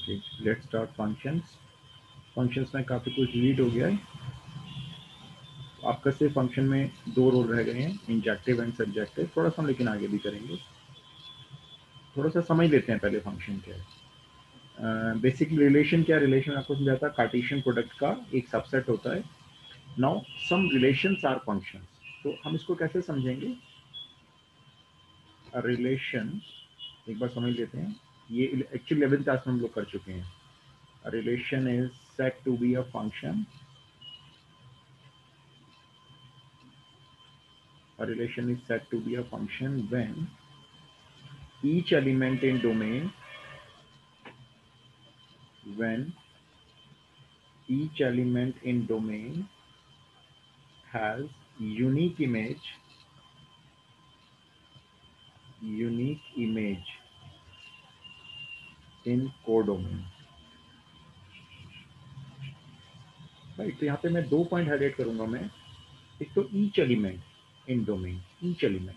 Let's start functions. Functions में काफ़ी कुछ डिलीट हो गया है। आपका सिर्फ फंक्शन में दो रोल रह गए हैं, इंजेक्टिव एंड सब्जेक्टिव। थोड़ा सा हम लेकिन आगे भी करेंगे। थोड़ा सा समझ लेते हैं पहले फंक्शन क्या है। बेसिकली रिलेशन क्या है? रिलेशन आपको समझा था, कार्टेशियन प्रोडक्ट का एक सबसेट होता है। Now some relations are functions. तो हम इसको कैसे समझेंगे? रिलेशन एक बार समझ लेते हैं। ये एक्चुअली 11th क्लास में हम लोग कर चुके हैं। Relation is set to be a function. A relation is said to be a function when each element in domain when each element in domain has unique image in codomain। Right, तो यहाँ पे मैं दो point highlight करूंगा मैं। एक तो each element in domain, each element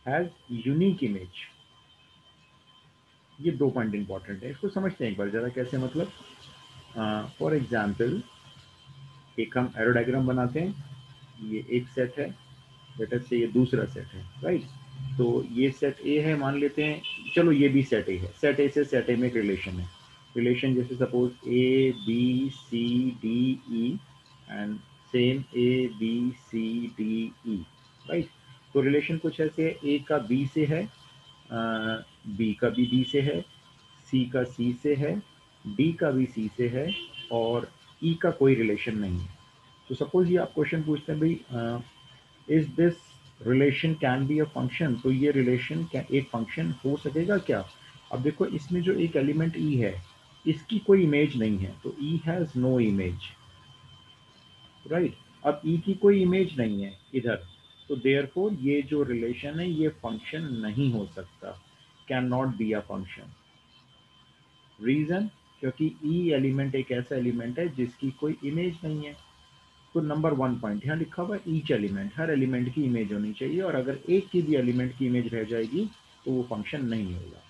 has unique image. ये दो पॉइंट इंपॉर्टेंट है, इसको समझते हैं एक बार जरा। कैसे मतलब? फॉर एग्जाम्पल एक हम एरो डायग्राम बनाते हैं। ये एक सेट है, लेटर से ये दूसरा सेट है, राइट। तो ये सेट ए है मान लेते हैं। चलो ये भी सेट ए है। सेट ए से सेट ए में एक रिलेशन है। रिलेशन जैसे suppose A B C D E and same A B C D E, right. तो रिलेशन कुछ ऐसे है, ए का बी से है, बी का भी बी से है, सी का सी से है, डी का भी सी से है, और ई का कोई रिलेशन नहीं है। तो सपोज ये आप क्वेश्चन पूछते हैं भाई, is this relation can be a function. तो ये रिलेशन क्या एक फंक्शन हो सकेगा क्या? अब देखो इसमें जो एक एलिमेंट ई है, इसकी कोई इमेज नहीं है, तो ई हैज नो इमेज, राइट। अब ई की कोई इमेज नहीं है इधर, तो देयरफॉर ये जो रिलेशन है ये फंक्शन नहीं हो सकता, can not be a function. Reason? क्योंकि ई एलिमेंट एक ऐसा एलिमेंट है जिसकी कोई इमेज नहीं है। तो नंबर वन पॉइंट यहाँ लिखा हुआ है, ईच एलिमेंट, हर एलिमेंट की इमेज होनी चाहिए, और अगर एक की भी एलिमेंट की इमेज रह जाएगी तो वो फंक्शन नहीं होगा।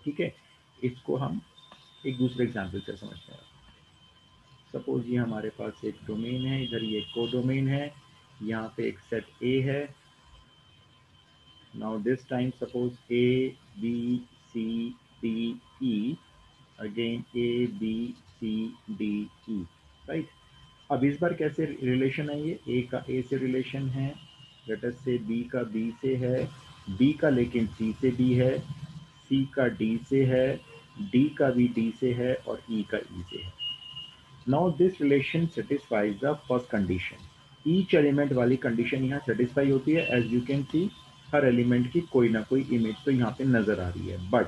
ठीक है, इसको हम एक दूसरे एग्जाम्पल से समझते हैं। सपोज ये हमारे पास एक डोमेन है, इधर ये को डोमेन है, यहाँ पे एक सेट ए है। Now this time suppose A B C D E, again A B C D E, right. अब इस बार कैसे रिलेशन है? ये ए का ए से रिलेशन है, लेटर से बी का बी से है, बी का लेकिन सी से भी है, सी का डी से है, डी का भी डी से है, और ई का ई से है। Now this relation satisfies the first condition. Each element वाली कंडीशन यहाँ सेटिस्फाई होती है। एज यू कैन सी हर एलिमेंट की कोई ना कोई इमेज तो यहाँ पे नजर आ रही है। बट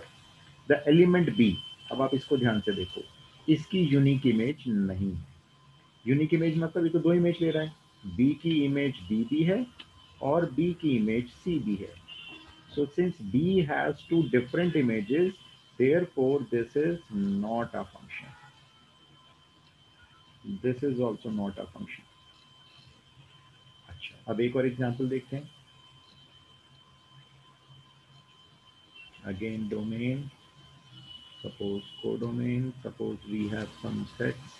द एलिमेंट बी, अब आप इसको ध्यान से देखो, इसकी यूनिक इमेज नहीं है। यूनिक इमेज मतलब ये तो दो इमेज ले रहा है, बी की इमेज बी भी है और बी की इमेज सी भी है। So since B has two different images, therefore this is not a function, this is also not a function। अच्छा, अब एक और एग्जांपल देखते हैं। Again domain, suppose codomain, suppose we have some sets.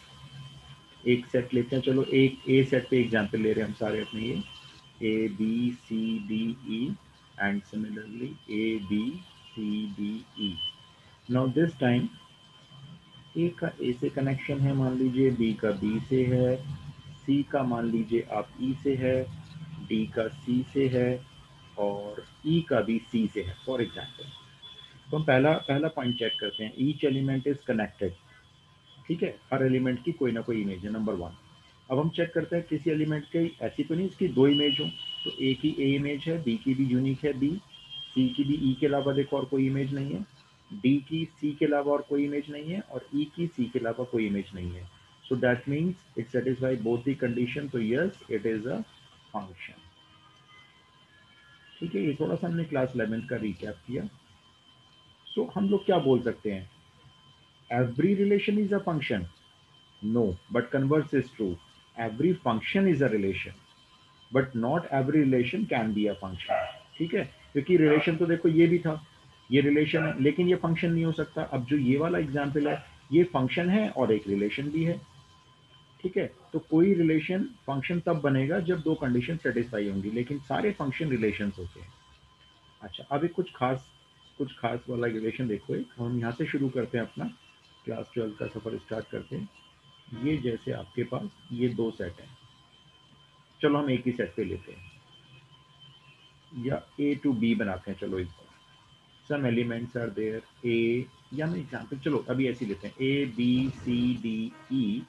एक set लेते हैं, चलो एक ए सेट पे एग्जांपल ले रहे हैं हम सारे अपने। ये A B C D E and similarly A B C D E. Now this time A का ए से कनेक्शन है मान लीजिए, बी का बी से है, सी का मान लीजिए आप ई से है, डी का सी से है, और ई का भी सी से है फॉर एग्जाम्पल। तो हम पहला पहला पॉइंट चेक करते हैं, ईच एलिमेंट इज कनेक्टेड। ठीक है, हर एलिमेंट की कोई ना कोई इमेज है, नंबर वन। अब हम चेक करते हैं किसी एलिमेंट की ऐसी तो नहीं इसकी दो इमेज हो। तो ए की ए इमेज है, बी की भी यूनिक है बी, सी की भी ई के अलावा देखो और कोई इमेज नहीं है, डी की सी के अलावा और कोई इमेज नहीं है, और ई की सी के अलावा कोई इमेज नहीं है। So that means it satisfy both the condition, तो yes it is a function. ठीक है, ये थोड़ा सा हमने क्लास 11th का रिकैप किया। सो हम लोग क्या बोल सकते हैं? Every relation is a function? No, but converse is true. Every function is a relation, but not every relation can be a function. ठीक है, क्योंकि रिलेशन तो देखो ये भी था, ये रिलेशन है लेकिन ये फंक्शन नहीं हो सकता। अब जो ये वाला एग्जाम्पल है ये फंक्शन है और एक रिलेशन भी है। ठीक है, तो कोई रिलेशन फंक्शन तब बनेगा जब दो कंडीशन सेटिस्फाई होंगी, लेकिन सारे फंक्शन रिलेशन होते हैं। अच्छा, अब एक कुछ खास वाला रिलेशन देखो। एक हम यहाँ से शुरू करते हैं अपना क्लास 12 का सफर स्टार्ट करते हैं। ये जैसे आपके पास ये दो सेट हैं, चलो हम एक ही सेट पे लेते हैं, या ए टू बी बनाते हैं। चलो इस बार some elements are there A, या मैं एग्जाम्पल चलो अभी ऐसे लेते हैं A B C D E,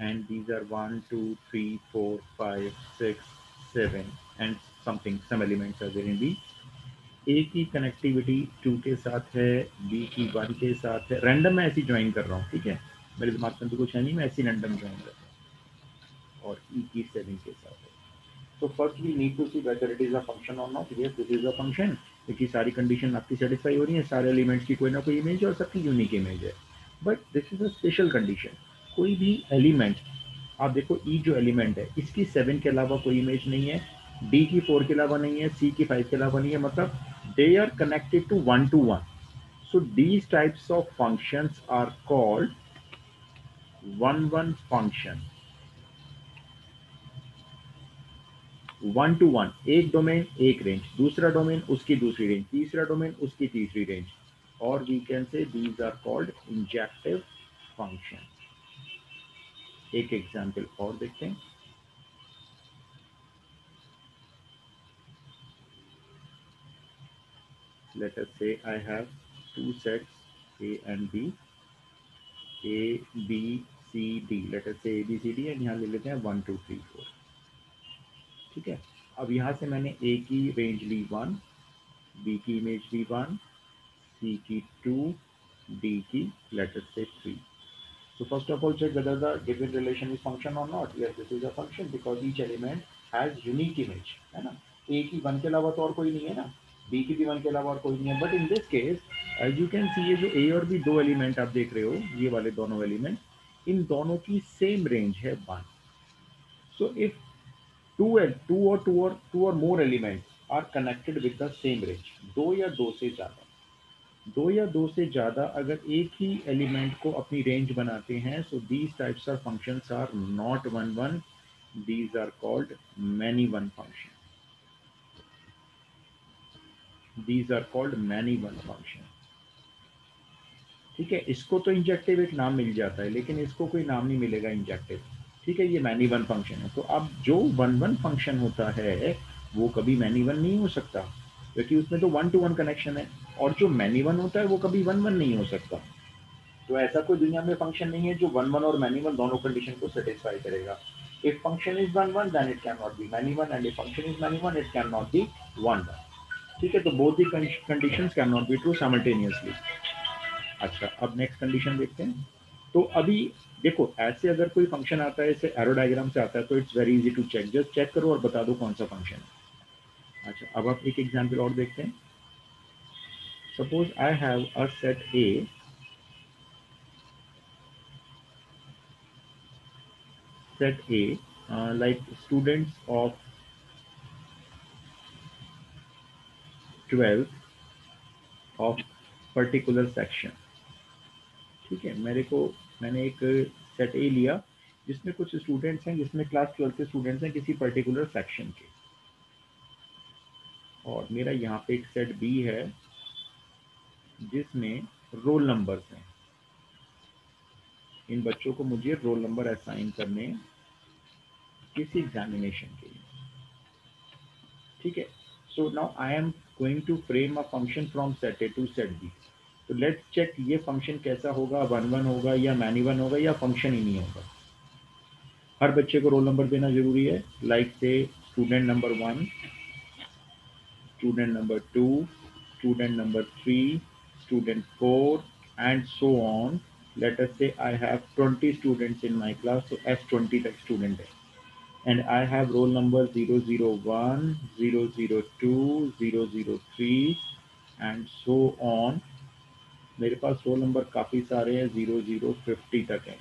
and these are 1 2 3 4 5 6 7 and something some elements are there in B। ए की कनेक्टिविटी 2 के साथ है, बी की 1 के साथ है। रैंडम मैं ऐसी ज्वाइन कर रहा हूँ, ठीक है, मेरे दिमाग में तो कुछ है नहीं, मैं ऐसी रैंडम ज्वाइन कर रहा हूँ। और ई की 7 के साथ है। तो first we need to see whether it is a function और not. Yes this is a function, क्योंकि सारी कंडीशन आपकी सेटिस्फाई हो रही है, सारे एलिमेंट्स की कोई ना कोई इमेज है और सबकी यूनिक इमेज है। But this is a special condition. कोई भी एलिमेंट, आप देखो ई जो एलिमेंट है इसकी 7 के अलावा कोई इमेज नहीं है, डी की 4 के अलावा नहीं है, सी की 5 के अलावा नहीं है, मतलब they are connected to one. so these types of functions are called one function। One to one, एक डोमेन एक रेंज, दूसरा डोमेन उसकी दूसरी रेंज, तीसरा डोमेन उसकी तीसरी रेंज, और we can say these are called injective function. एक एग्जांपल और देखते हैं। let us say I have two sets A and B, A B C D, let us say A B C D, and यहाँ ले लेते हैं 1 2 3 4। ठीक है, अब यहाँ से मैंने A की रेंज ली 1, B की इमेज ली 1, C की 2, D की let us say 3। So first of all, check whether the given relation is function or not. Yes, this is a function because each element has unique image, है ना। A की 1 के अलावा तो और कोई नहीं है ना, B की भी 1 के अलावा और कोई नहीं है। But in this case as you can see, ये जो A और B दो एलिमेंट आप देख रहे हो, ये वाले दोनों एलिमेंट, इन दोनों की सेम रेंज है 1। सो इफ टू और more elements are connected with the same range, दो या दो से ज्यादा, दो या दो से ज्यादा अगर एक ही एलिमेंट को अपनी रेंज बनाते हैं, so these types of functions are not one, these are called many one function. These are called many one function. ठीक है, इसको तो इंजेक्टिव एक नाम मिल जाता है, लेकिन इसको कोई नाम नहीं मिलेगा इंजेक्टिव। ठीक है, ये मैनी वन फंक्शन है। तो अब जो वन फंक्शन होता है वो कभी मैनी वन नहीं हो सकता, क्योंकि उसमें तो वन टू वन कनेक्शन है। और जो मैनी वन होता है वो कभी वन नहीं हो सकता। तो ऐसा कोई दुनिया में फंक्शन नहीं है जो वन और मैनी वन दोनों कंडीशन को सेटिस्फाई करेगा। If function is one then it can not be many one, and if function is many one it can not be one. ठीक है, तो both the conditions can not be true simultaneously. अच्छा, अब next condition देखते हैं। तो अभी देखो, ऐसे अगर कोई फंक्शन आता है, ऐसे एरो डायग्राम से आता है, तो it's very easy to check, just check करो और बता दो कौन सा फंक्शन है। अच्छा, अब आप एक एग्जाम्पल और देखते हैं। Suppose I have a set A, set A, like students of 12 of particular section। ठीक है, मैंने एक सेट ए लिया जिसमें कुछ स्टूडेंट्स हैं, जिसमें क्लास 12 के स्टूडेंट्स हैं किसी पर्टिकुलर सेक्शन के। और मेरा यहाँ पे एक सेट बी है जिसमें रोल नंबर्स हैं। इन बच्चों को मुझे रोल नंबर असाइन करने किसी एग्जामिनेशन के लिए। ठीक है, so now I am going to frame a function from set A to set B. तो लेट्स चेक ये फंक्शन कैसा होगा, वन होगा या मैनी वन होगा या फंक्शन ही नहीं होगा। हर बच्चे को रोल नंबर देना जरूरी है, लाइक से student number 1, student number 2, student number 3, student 4, and so on. Let us say I have 20 students in my class, तो S20 तक स्टूडेंट है, and I have roll number 001, 002, 003 and so on। मेरे पास roll number काफ़ी सारे हैं, 0050 तक है।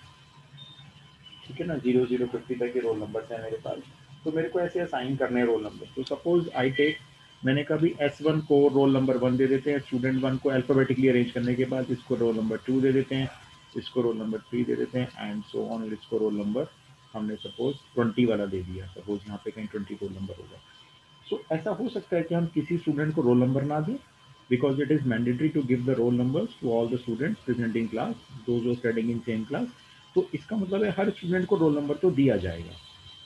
ठीक है ना, 0050 तक के रोल नंबर हैं मेरे पास। तो मेरे को ऐसे असाइन करने हैं रोल नंबर। तो सपोज आई टेक मैंने कहा भी S1 को रोल नंबर 1 दे देते हैं, स्टूडेंट 1 को अल्फाबेटिकली अरेंज करने के बाद इसको रोल नंबर 2 दे देते हैं, इसको रोल नंबर 3 दे देते हैं एंड सो ऑन, और इसको रोल नंबर हमने सपोज 20 वाला दे दिया, सपोज यहाँ पे कहीं 20 रोल नंबर होगा। सो ऐसा हो सकता है कि हम किसी स्टूडेंट को रोल नंबर ना दें, because it is mandatory to give the roll numbers to all the students present in class, those who are studying in same class. तो इसका मतलब है हर स्टूडेंट को रोल नंबर तो दिया जाएगा,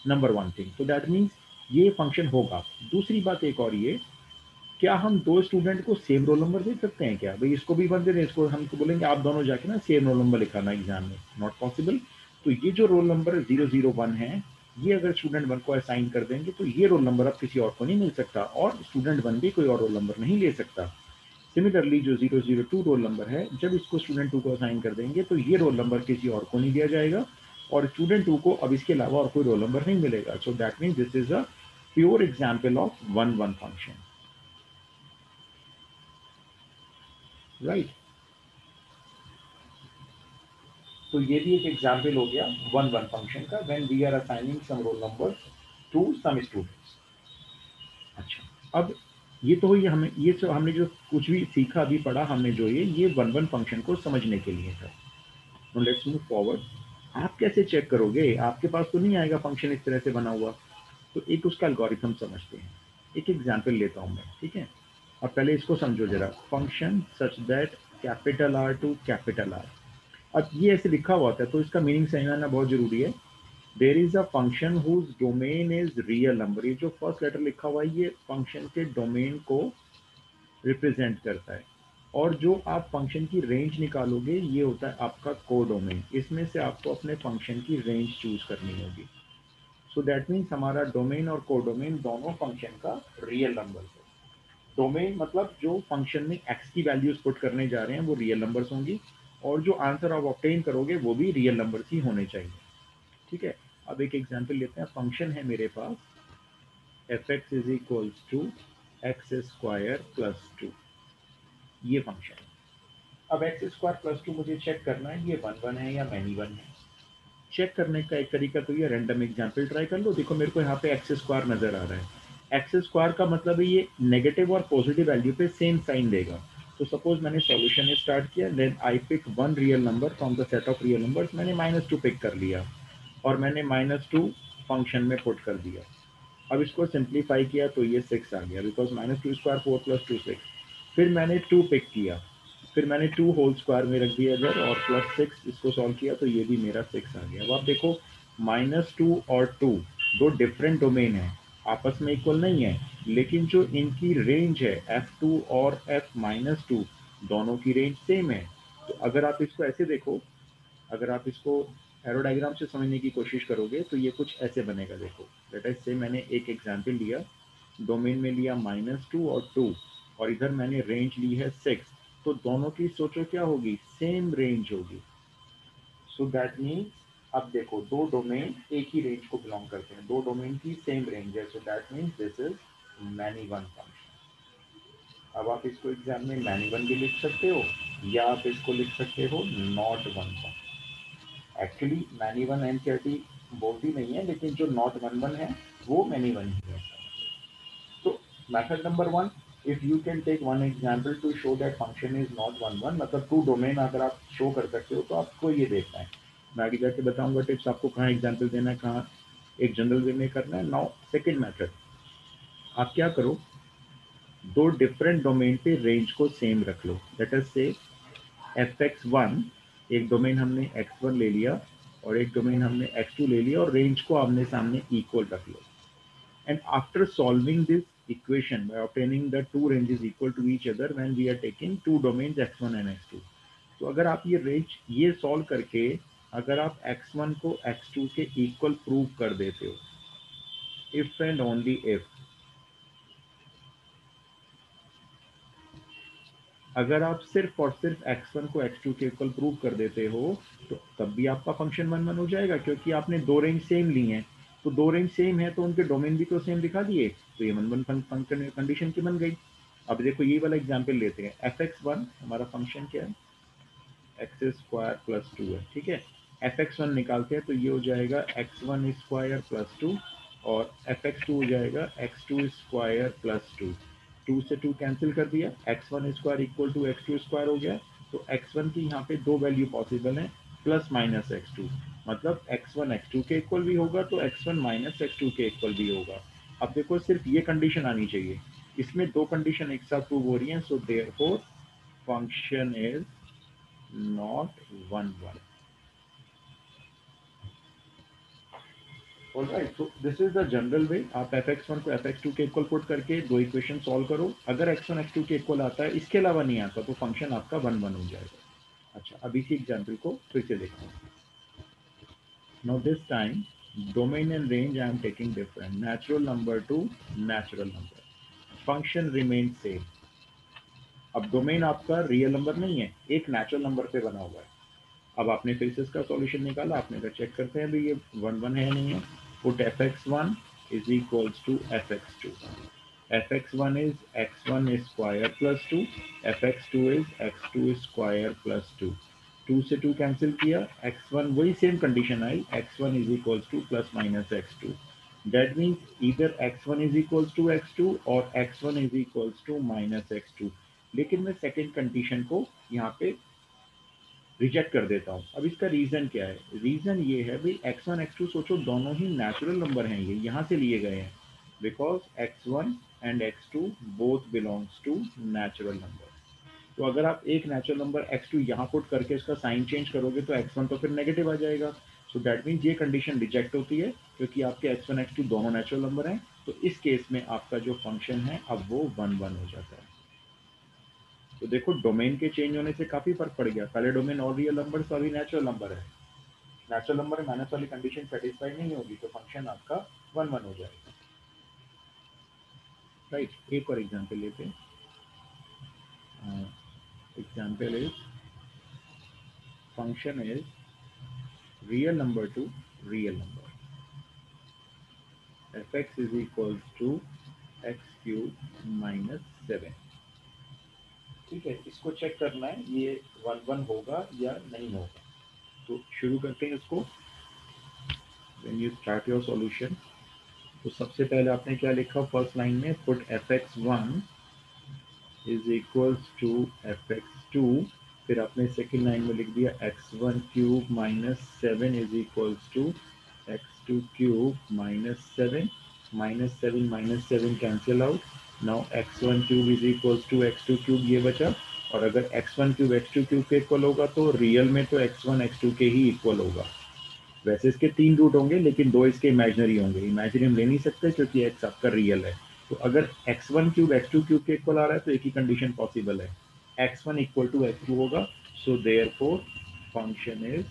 नंबर वन थिंग। तो दैट मीन्स ये फंक्शन होगा। दूसरी बात एक और ये, क्या हम दो स्टूडेंट को सेम रोल नंबर दे सकते हैं? क्या भाई इसको भी 1 दे दें, इसको हम तो बोलेंगे आप दोनों जाके ना सेम रोल नंबर लिखाना एग्जाम में, नॉट पॉसिबल। तो ये जो रोल नंबर 001 है, ये अगर स्टूडेंट 1 को असाइन कर देंगे तो ये रोल नंबर अब किसी और को नहीं मिल सकता, और स्टूडेंट 1 भी कोई और रोल नंबर नहीं ले सकता। सिमिलरली जो 002 रोल नंबर है, जब इसको स्टूडेंट 2 को असाइन कर देंगे तो ये रोल नंबर किसी और को नहीं दिया जाएगा, और स्टूडेंट 2 को अब इसके अलावा और कोई रोल नंबर नहीं मिलेगा। सो that means this is a pure example of 1-1 function, right. तो ये भी एक एग्जाम्पल हो गया 1-1 फंक्शन का, when we are assigning some roll numbers to some students. अच्छा, अब ये तो हुई हमें, ये सब हमने जो कुछ भी सीखा अभी पढ़ा हमने, जो ये 1-1 फंक्शन को समझने के लिए था। Now let's move forward. आप कैसे चेक करोगे? आपके पास तो नहीं आएगा फंक्शन इस तरह से बना हुआ। तो एक उसका एल्गोरिथम समझते हैं। एक एग्जाम्पल लेता हूं मैं, ठीक है। अब पहले इसको समझो जरा, function such that capital R to capital R. अब ये ऐसे लिखा हुआ था तो इसका मीनिंग समझना बहुत जरूरी है। There is a function whose domain is real number. ये जो फर्स्ट लेटर लिखा हुआ है ये फंक्शन के डोमेन को रिप्रेजेंट करता है, और जो आप फंक्शन की रेंज निकालोगे ये होता है आपका कोडोमेन। इसमें से आपको अपने फंक्शन की रेंज चूज करनी होगी। सो दैट मीन्स हमारा डोमेन और कोडोमेन दोनों फंक्शन का रियल नंबर है। डोमेन मतलब जो फंक्शन में एक्स की वैल्यूज पुट करने जा रहे हैं वो रियल नंबर्स होंगी, और जो आंसर आप ऑब्टेन करोगे वो भी रियल नंबर्स ही होने चाहिए, ठीक है। अब एक एग्जांपल लेते हैं। फंक्शन है मेरे पास F X is equals to X square plus two, ये फंक्शन है। अब एक्स स्क्वायर प्लस टू मुझे चेक करना है ये 1-1 है या मैनी 1 है। चेक करने का एक तरीका तो ये रैंडम एग्जाम्पल ट्राई कर लो। देखो मेरे को यहाँ पे एक्स स्क्वायर नजर आ रहा है। एक्स स्क्वायर का मतलब है ये नेगेटिव और पॉजिटिव वैल्यू पे सेम साइन देगा। तो सपोज मैंने सॉल्यूशन स्टार्ट किया, then I pick one real number from the set of real numbers. मैंने -2 पिक कर लिया और मैंने -2 फंक्शन में पुट कर दिया। अब इसको सिंप्लीफाई किया तो ये 6 आ गया, बिकॉज -2 स्क्वायर 4 + 2 6। फिर मैंने 2 पिक किया, फिर मैंने 2 होल स्क्वायर में रख दिया इधर, और +6 इसको सॉल्व किया तो ये भी मेरा 6 आ गया। अब आप देखो -2 और 2 दो डिफरेंट डोमेन है, आपस में इक्वल नहीं है, लेकिन जो इनकी रेंज है F2 और F-2 दोनों की रेंज सेम है। तो अगर आप इसको ऐसे देखो, अगर आप इसको एरो डायग्राम से समझने की कोशिश करोगे तो ये कुछ ऐसे बनेगा। देखो लेट अस से मैंने एक एग्जांपल लिया, डोमेन में लिया -2 और 2, और इधर मैंने रेंज ली है 6। तो दोनों की सोचो क्या होगी, सेम रेंज होगी। सो दैट मीन्स अब देखो दो डोमेन एक ही रेंज को बिलोंग करते हैं, दो डोमेन की सेम रेंज है। So that means this is many one function. अब आप इसको एग्जाम में मैनी वन भी लिख सकते हो, या आप इसको लिख सकते हो not one function. Actually many one NCERT बोलती नहीं है, लेकिन जो नॉट वन वन है वो मैनी वन ही है। तो method number one, if you can take one example to show that function is not one one, मतलब टू डोमेन अगर आप शो कर सकते हो तो आपको ये देखना है। मैं आगे जाके बताऊंगा टिप्स आपको कहाँ एग्जाम्पल देना है, कहाँ एक जनरल वे में करना है। नाउ सेकेंड मेथड, आप क्या करो, दो डिफरेंट डोमेन पे रेंज को सेम रख लो। लेट अस से fx1, एक डोमेन हमने x1 ले लिया और एक डोमेन हमने x2 ले लिया, और रेंज को आमने सामने इक्वल रख लो। And after solving this equation by obtaining the two ranges equal to each other when we are taking two domains x1 and x2। तो अगर आप ये रेंज ये सॉल्व करके अगर आप x1 को x2 के इक्वल प्रूव कर देते हो, इफ एंड ओनली इफ, अगर आप सिर्फ और सिर्फ x1 को x2 के इक्वल प्रूव कर देते हो तो तब भी आपका फंक्शन 1-1 हो जाएगा, क्योंकि आपने दो रेंज सेम ली हैं। तो दो रेंज सेम है तो उनके डोमेन भी तो सेम दिखा दिए, तो ये 1-1 फंक्शन कंडीशन की बन गई। अब देखो ये वाला एग्जाम्पल लेते हैं। fx1 हमारा फंक्शन क्या है, एक्स स्क्वायर प्लस टू है, ठीक है। fx1 निकालते हैं तो ये हो जाएगा x1 स्क्वायर प्लस टू, और fx2 हो जाएगा x2 स्क्वायर प्लस टू। 2 से 2 कैंसिल कर दिया, x1 square equal to x2 square हो गया। तो x1 की यहाँ पे दो वैल्यू पॉसिबल है, प्लस माइनस x2, मतलब x1 x2 के इक्वल भी होगा तो x1 माइनस x2 के इक्वल भी होगा। अब देखो सिर्फ ये कंडीशन आनी चाहिए, इसमें दो कंडीशन एक साथ प्रूव हो रही हैं, so therefore function is not 1 1। Alright, so this is the general वे। आप fx1 को fx2 के इक्वल पुट करके दो इक्वेशन सॉल्व करो, अगर x1 x2 के इक्वल आता है, इसके अलावा नहीं आता, तो फंक्शन आपका 1 1 हो जाएगा। अच्छा, अब इसी एग्जाम्पल को फिर से देखते हैं। Now this time, domain and range I am taking different. Natural number to natural number. Function remains same. अब डोमेन आपका रियल नंबर नहीं है, एक नेचुरल नंबर पे बना हुआ है। अब आपने फिर से इसका सॉल्यूशन निकाला, आपने कहा चेक करते हैं भाई ये 1 1 है नहीं है। Put fx1 is equals to fx2। fx1 is x1 square plus 2, fx2 is x2 square plus 2। 2 से 2 कैंसिल किया, x1 वही same condition I, x1 is equals to plus minus x2। That means either x1 is equals to x2 or x1 is equals to minus x2। लेकिन मैं second condition को यहाँ पे reject कर देता हूँ। अब इसका रीजन क्या है? रीजन ये है भाई x1 x2 सोचो दोनों ही नेचुरल नंबर हैं, ये यहाँ से लिए गए हैं, because x1 and x2 both belongs to natural number. तो अगर आप एक नेचुरल नंबर x2 यहाँ पुट करके इसका साइन चेंज करोगे तो x1 तो फिर नेगेटिव आ जाएगा। सो दैट मीन्स ये कंडीशन रिजेक्ट होती है, क्योंकि आपके x1 x2 दोनों नेचुरल नंबर हैं। तो इस केस में आपका जो फंक्शन है अब वो 1 1 हो जाता है। तो देखो डोमेन के चेंज होने से काफी फर्क पड़ गया, पहले डोमेन और रियल नंबर तो अभी नेचुरल नंबर है। नेचुरल नंबर में माइनस वाली कंडीशन सेटिस्फाई नहीं होगी तो फंक्शन आपका 1 1 हो जाएगा। राइट, एक और एग्जांपल लेते हैं। Example is function is real number to real number, fx is equals to x cube minus 7। ठीक है, इसको चेक करना है ये 1 1 होगा या नहीं होगा। तो शुरू करते हैं इसको। When you start your solution, तो सबसे पहले आपने क्या लिखा फर्स्ट लाइन में, put fx1 is equals to fx2। फिर आपने सेकेंड लाइन में लिख दिया x1 cube minus 7 is equals to x2 cube minus 7। Minus seven cancel out. Now x1 cube is equals to x2 cube ये बचा। और अगर x1 क्यूब x2 क्यूब के इक्वल होगा तो रियल में तो x1 x2 के ही इक्वल होगा। वैसे इसके तीन रूट होंगे लेकिन दो इसके इमेजिनरी होंगे, इमेजिनरी हम ले नहीं सकते क्योंकि एक्स आपका रियल है। तो अगर x1 क्यूब x2 क्यूब के इक्वल आ रहा है तो एक ही कंडीशन पॉसिबल है, x1 इक्वल टू x2 होगा। So therefore function is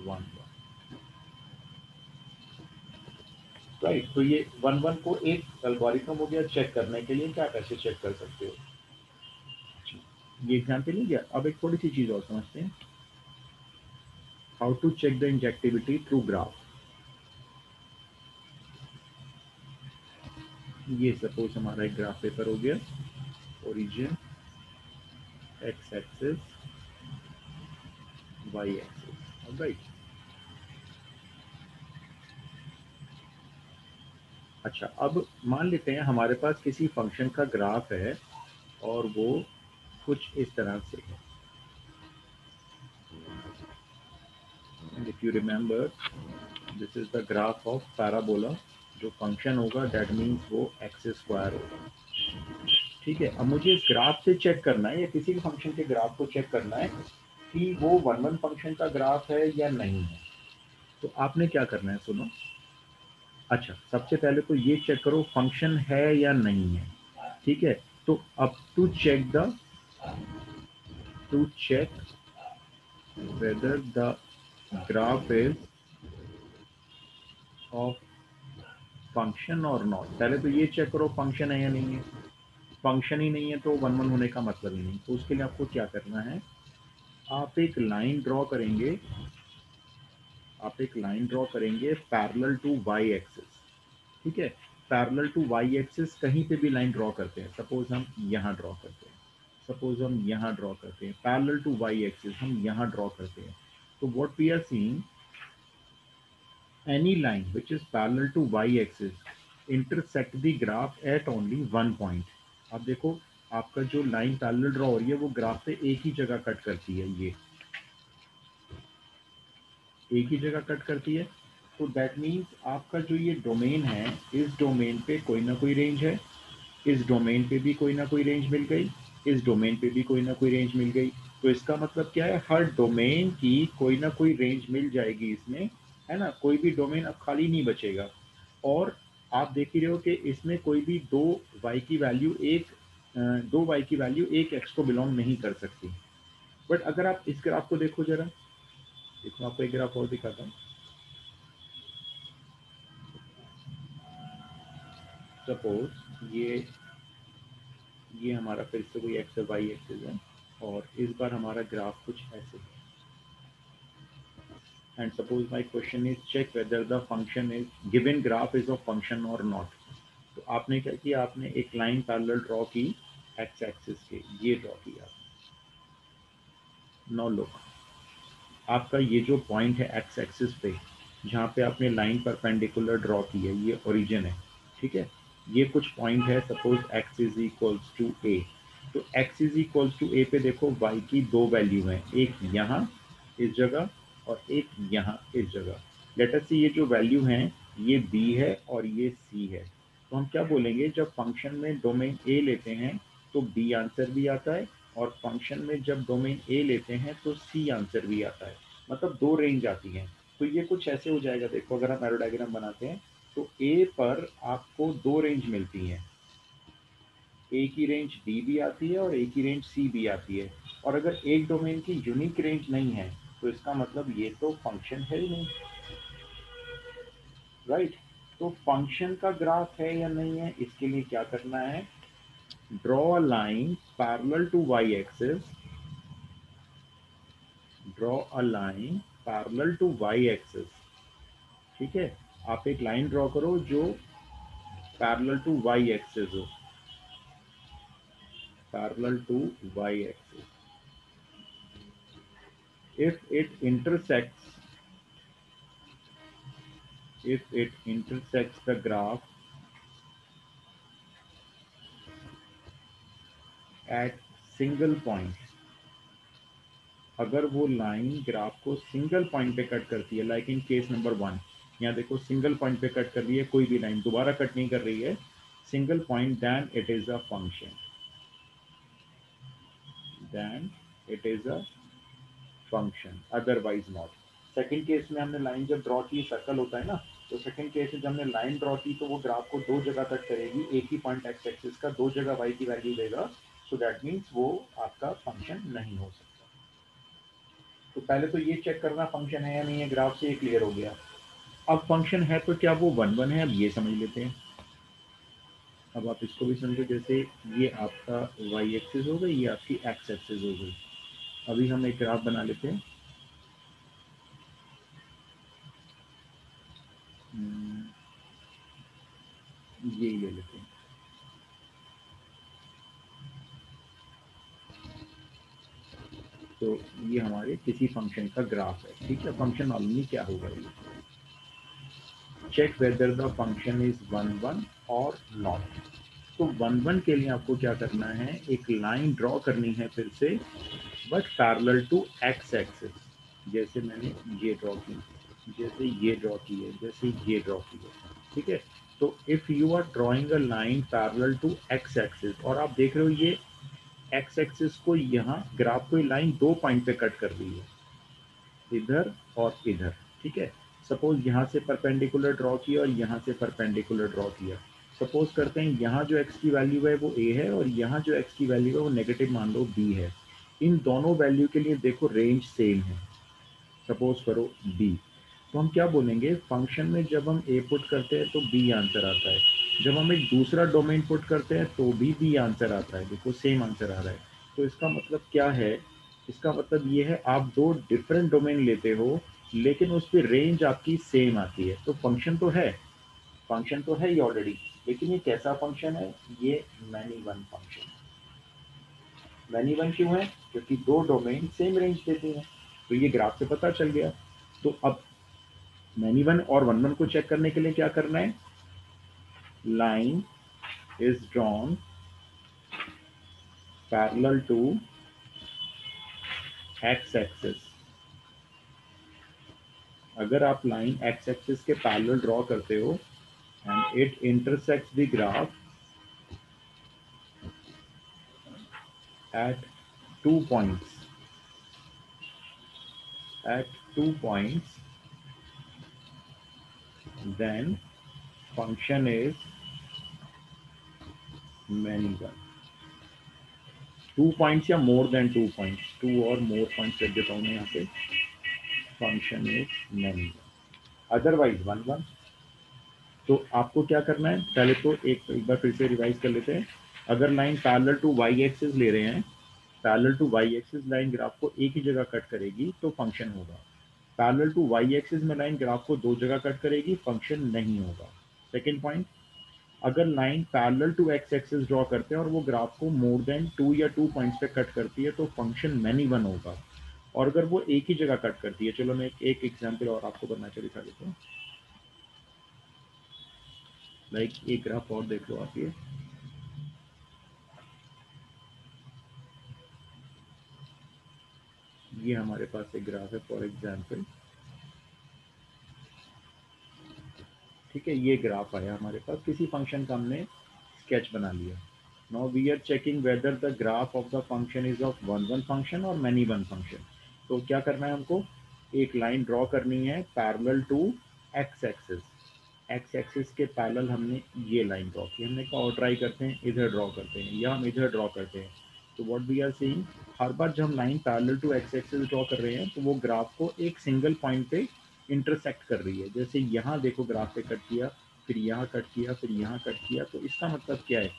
1 1। Right, तो ये 1 1 को एक एल्गोरिथम हो गया चेक करने के लिए कि आप ऐसे चेक कर सकते हो। ये एग्जाम्पल नहीं गया। अब एक थोड़ी सी चीज और समझते हैं, how to check the injectivity through graph. ये सपोज हमारा एक ग्राफ पेपर हो गया, origin x axis y axis. Right, अच्छा अब मान लेते हैं हमारे पास किसी फंक्शन का ग्राफ है और वो कुछ इस तरह से है। And if you remember, this is the graph of parabola. जो फंक्शन होगा दैट मीन्स वो एक्स स्क्वायर होगा। ठीक है, अब मुझे इस ग्राफ से चेक करना है या किसी भी फंक्शन के ग्राफ को चेक करना है कि वो 1 1 फंक्शन का ग्राफ है या नहीं है। तो आपने क्या करना है सुनो। अच्छा, सबसे पहले तो ये चेक करो फंक्शन है या नहीं है। ठीक है, तो अब to check whether the graph is of function or not, पहले तो ये चेक करो फंक्शन है या नहीं है। फंक्शन ही नहीं है तो 1 1 होने का मतलब ही नहीं। तो उसके लिए आपको क्या करना है, आप एक लाइन ड्रॉ करेंगे, आप एक लाइन ड्रॉ करेंगे पैरेलल टू वाई एक्सिस। ठीक है, पैरेलल टू वाई एक्सिस कहीं पे भी लाइन ड्रॉ करते हैं, सपोज हम यहाँ ड्रॉ करते हैं, सपोज हम यहाँ ड्रॉ करते हैं पैरेलल टू वाई एक्सिस, हम यहाँ ड्रॉ करते हैं। तो what we are seeing, any line which is parallel to y-axis intersect the graph at only one point। आप देखो आपका जो लाइन पैरेलल ड्रॉ हो रही है वो ग्राफ पे एक ही जगह कट करती है, ये एक ही जगह कट करती है। तो दैट मीन्स आपका जो ये डोमेन है, इस डोमेन पे कोई ना कोई रेंज है, इस डोमेन पे भी कोई ना कोई रेंज मिल गई, इस डोमेन पे भी कोई ना कोई रेंज मिल गई। तो इसका मतलब क्या है, हर डोमेन की कोई ना कोई रेंज मिल जाएगी इसमें, है ना, कोई भी डोमेन अब खाली नहीं बचेगा। और आप देख ही रहे हो कि इसमें कोई भी दो y की वैल्यू दो y की वैल्यू एक x को बिलोंग नहीं कर सकती। बट अगर आप इस ग्राफ को देखो जरा, देखो आपको एक ग्राफ और दिखाता हूँ। सपोज ये हमारा फिर से कोई एक्स और वाई एक्सिस है, और इस बार हमारा ग्राफ कुछ ऐसे है। And suppose my question is check whether the function is given graph is of function और नॉट। तो आपने क्या किया, आपने एक लाइन पैरेलल ड्रॉ की एक्स एक्सिस के, ये ड्रॉ किया। नाउ लुक, आपका ये जो पॉइंट है एक्स एक्सिस पे, जहाँ पे आपने लाइन परपेंडिकुलर ड्रॉ की है, ये ओरिजिन है, ठीक है। ये कुछ पॉइंट है, suppose X is equals to A. तो X is equals to A पे देखो वाई की दो वैल्यू हैं, एक यहाँ इस जगह और एक यहाँ इस जगह। लेट अस सी ये जो वैल्यू हैं ये बी है और ये सी है। तो हम क्या बोलेंगे, जब फंक्शन में डोमेन ए लेते हैं तो बी आंसर भी आता है, और फंक्शन में जब डोमेन ए लेते हैं तो सी आंसर भी आता है। मतलब दो रेंज आती हैं। तो ये कुछ ऐसे हो जाएगा, देखो अगर हम एरो डायग्राम बनाते हैं तो ए पर आपको दो रेंज मिलती हैं, ए की रेंज बी भी आती है और ए की रेंज सी भी आती है। और अगर एक डोमेन की यूनिक रेंज नहीं है तो इसका मतलब ये तो फंक्शन है ही नहीं, राइट। तो फंक्शन का ग्राफ है या नहीं है, इसके लिए क्या करना है, draw a line parallel to y axis, draw a line parallel to y axis, ठीक है। आप एक लाइन ड्रॉ करो जो पैरेलल टू वाई एक्सिस हो, parallel to y axis. if it intersects if it intersects the graph at single point, अगर वो line graph को सिंगल पॉइंट पे कट करती है, लाइक इन केस नंबर 1, यहाँ देखो सिंगल पॉइंट पे कट कर रही है, कोई भी लाइन दोबारा कट नहीं कर रही है, single point, then it is a function, otherwise not. Second case में हमने लाइन जब ड्रॉ की, सर्कल होता है ना, तो सेकंड केस में जब हमने लाइन ड्रॉ की तो वो ग्राफ को दो जगह कट करेगी, एक ही पॉइंट एक्स एक्सिस का दो जगह वाई की वैल्यू देगा। सो दैट मीन्स वो आपका फंक्शन नहीं हो सकता। तो पहले तो ये चेक करना फंक्शन है या नहीं है, ग्राफ से ये क्लियर हो गया। अब फंक्शन है तो क्या वो वन वन है, अब ये समझ लेते हैं। अब आप इसको भी समझो, जैसे ये आपका वाई एक्सिस हो गई, ये आपकी एक्स एक्सिस हो गई। अभी हम एक ग्राफ बना लेते हैं। ये ले लेते हैं। तो ये हमारे किसी फंक्शन का ग्राफ है, ठीक है। फंक्शन मालूम नहीं क्या होगा ये, check whether the function is one one और नॉट। तो वन वन के लिए आपको क्या करना है, एक लाइन ड्रॉ करनी है फिर से, but parallel to x axis. जैसे मैंने ये ड्रॉ की, जैसे ये ड्रॉ की है, जैसे ये ड्रॉ की है, ठीक है। तो if you are drawing a line parallel to x axis, और आप देख रहे हो ये एक्स एक्सिस को, यहाँ ग्राफ को लाइन दो पॉइंट पे कट कर रही है, इधर और इधर, ठीक है। सपोज यहाँ से परपेंडिकुलर ड्रॉ किया और यहाँ से परपेंडिकुलर ड्रॉ किया। सपोज करते हैं यहाँ जो x की वैल्यू है वो a है, और यहाँ जो x की वैल्यू है वो नेगेटिव मान लो b है। इन दोनों वैल्यू के लिए देखो रेंज सेम है, सपोज करो b। तो हम क्या बोलेंगे, फंक्शन में जब हम a पुट करते हैं तो b आंसर आता है, जब हम एक दूसरा डोमेन पुट करते हैं तो भी b आंसर आता है, देखो सेम आंसर आ रहा है। तो इसका मतलब क्या है, इसका मतलब ये है आप दो डिफरेंट डोमेन लेते हो लेकिन उस पर रेंज आपकी सेम आती है। तो फंक्शन तो है, फंक्शन तो है ही ऑलरेडी, लेकिन ये कैसा फंक्शन है, ये मैनी वन फंक्शन है। मैनी वन क्यों है, क्योंकि दो डोमेन सेम रेंज देते हैं। तो ये ग्राफ से पता चल गया। तो अब मैनी वन और वन वन को चेक करने के लिए क्या करना है, line is drawn parallel to x axis. अगर आप लाइन एक्स एक्सिस के पैरेलल ड्रॉ करते हो and it intersects the graph at two points at 2 points, then function is many one। 2 points या more than 2 points, 2 और more points लिख देता हूँ मैं यहाँ पे। function is many one, otherwise 1 1। तो आपको क्या करना है, पहले तो एक बार फिर से रिवाइज कर लेते हैं। अगर line parallel to y axis ले रहे हैं, parallel to y axis line graph को एक ही जगह कट करेगी तो फंक्शन होगा। पैरेलल टू वाई एक्सिस में लाइन ग्राफ को दो जगह कट करेगी, फंक्शन नहीं होगा। सेकेंड पॉइंट, अगर line parallel to x axis draw करते हैं और वो ग्राफ को मोर देन 2 या 2 पॉइंट्स पे कट करती है तो फंक्शन मैनी वन होगा। और अगर वो एक ही जगह कट करती है, चलो मैं एक एग्जाम्पल और आपको बना के दिखा देता हूँ। लाइक एक ग्राफ और देख लो आप, ये हमारे पास एक ग्राफ है फॉर एग्जाम्पल, ठीक है। ये ग्राफ आया हमारे पास, किसी फंक्शन का हमने स्केच बना लिया। Now we are checking whether the graph of the function is of one one function और मैनी वन फंक्शन। तो क्या करना है हमको, एक लाइन ड्रॉ करनी है parallel to x axis. X axis के पैरेलल हमने ये लाइन ड्रॉ की, हमने कहा और ट्राई करते हैं इधर ड्रॉ करते हैं या हम इधर ड्रॉ करते हैं। तो व्हाट वी आर सीइंग, हर बार जब हम line parallel to x axis draw कर रहे हैं तो वो ग्राफ को एक सिंगल पॉइंट पे इंटरसेक्ट कर रही है। जैसे यहाँ देखो ग्राफ पे कट किया, फिर यहाँ कट किया, फिर यहाँ कट किया, तो इसका मतलब क्या है,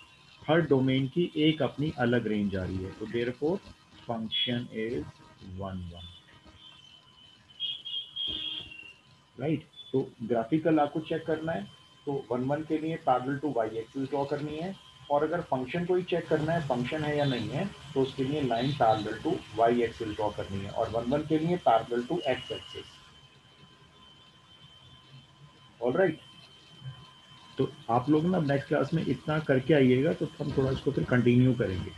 हर डोमेन की एक अपनी अलग रेंज आ रही है। तो therefore function is one one, right. तो ग्राफिकल आपको चेक करना है तो वन वन के लिए parallel to y axis draw करनी है, और अगर फंक्शन को ही चेक करना है फंक्शन है या नहीं है तो उसके लिए line parallel to y axis draw करनी है, और वन वन के लिए parallel to x axis. Alright, तो आप लोग ना नेक्स्ट क्लास में इतना करके आइएगा तो हम थोड़ा इसको फिर कंटिन्यू करेंगे।